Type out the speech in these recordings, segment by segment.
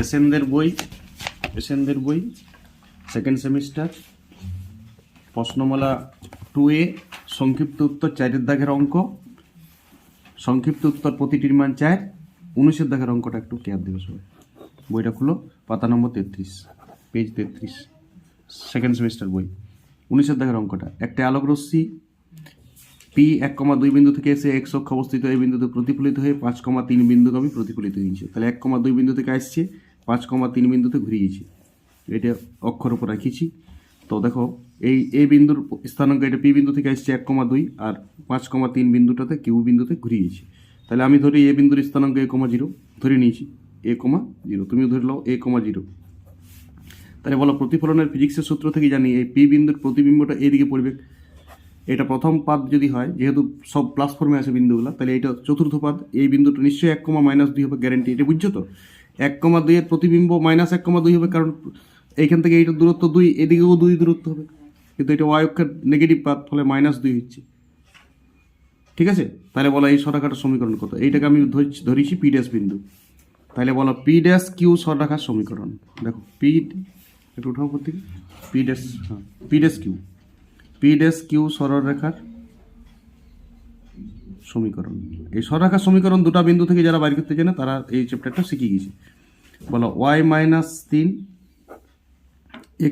এসএনদের বই second semester প্রশ্নমালা 2A সংক্ষিপ্ত উত্তর 4 দাগের অঙ্ক। সংক্ষিপ্ত উত্তর প্রতিটির মান 4। 19 দাগের অঙ্কটা একটু কেয়ার দেবে সবাই। বইটা খুলো, পাতা নম্বর 33, পেজ 33, সেকেন্ড সেমিস্টার বই। 19 দাগের অঙ্কটা, একটা আলোক রশ্মি পি 1,2 বিন্দু থেকে এসে এক্স অক্ষ অবস্থিত এই বিন্দুতে প্রতিফলিত হয়ে 5,3 বিন্দুগামী প্রতিফলিত হয়েছে। তাহলে 1,2 বিন্দু থেকে আসছে, 5,3 বিন্দুতে ঘুরিয়েছে। এটা অক্ষর উপর রাখিছি। তো দেখো এই বিন্দুর স্থানাঙ্ক, এটা পি বিন্দু থেকে আসছে 1,2 আর 5,3 বিন্দুটাতে কিউ বিন্দুতে ঘুরিয়েছে। তাহলে আমি ধরি এ বিন্দুর স্থানাঙ্ক a,0 ধরে নিয়েছি, a,0। তুমিও ধরে নাও a,0। তাহলে বলো প্রতিফলনের ফিজিক্সের সূত্র থেকে জানি এই পি বিন্দুর প্রতিবিম্বটা এইদিকে পড়বে। এটা প্রথম পাদ যদি হয়, যেহেতু সব প্লাস ফর্মে আছে বিন্দুগুলো, তাহলে এটা চতুর্থ পাদ। এই বিন্দুটা নিশ্চয়ই 1,-2 হবে, গ্যারেন্টি। এটা বুঝছো তো? 1,2 এর প্রতিবিম্ব -1,2 হবে, কারণ এইখান থেকে এইটা দূরত্ব 2, এদিকেও 2 দূরত্ব হবে, কিন্তু এটা ওয়াই অক্ষের নেগেটিভ পাদ, ফলে -2 হচ্ছে। ঠিক আছে? তাহলে বলো এই সরলরেখাটার সমীকরণ কত? এইটাকে আমি ধরেছি পি ড্যাশ বিন্দু। তাহলে বলো পি ড্যাশ কিউ সরলরেখার সমীকরণ। দেখো পি, একটু উঠাও উপর থেকে, পি ড্যাশ কিউ সরলরেখার সমীকরণ। এই সরলরেখার সমীকরণ দুটো বিন্দু থেকে যারা বাইর করতে জানে তারা এই চ্যাপ্টারটা শিখে গেছে। বলো y-3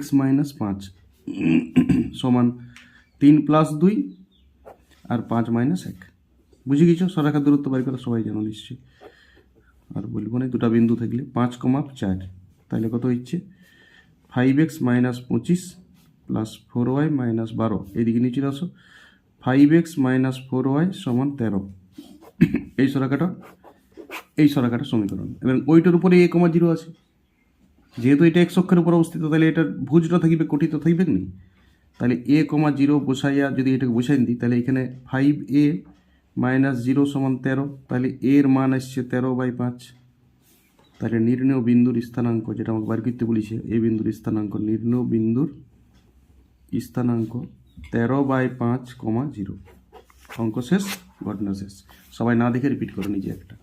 x-5 সমান 3 + 2 আর 5 - 1। বুঝে গেছো? সরলরেখার দূরত্ব বাইর করা সবাই জানো নিশ্চয়ই, আর বলবো না। দুটো বিন্দু থাকলে 5,4, তাহলে কত হচ্ছে? 5x - 25 + 4y - 12। এদিকে নিচে আসো, 5x - 4y = 13। এই সরলরেখাটার সমীকরণ। এবং ওইটার উপরে a,0 আছে। যেহেতু এটা x অক্ষের উপর অবস্থিত, তাহলে এটার ভুজটা থাকবে, কোটিটা থাকবে না। তাহলে a,0 বসাইয়া যদি এটাকে বসাই দিই, তাহলে এখানে 5a - 0 = 13। তাহলে এর মান আসছে 13/5। তাহলে নির্ণেয় বিন্দুর স্থানাঙ্ক, যেটা আমাকে বার করতে বলেছে, এই বিন্দুর স্থানাঙ্ক, নির্ণেয় বিন্দুর স্থানাঙ্ক 13/5, 0। অঙ্ক শেষ, ঘটনা শেষ। সবাই না দেখে রিপিট করে নিজে একটা।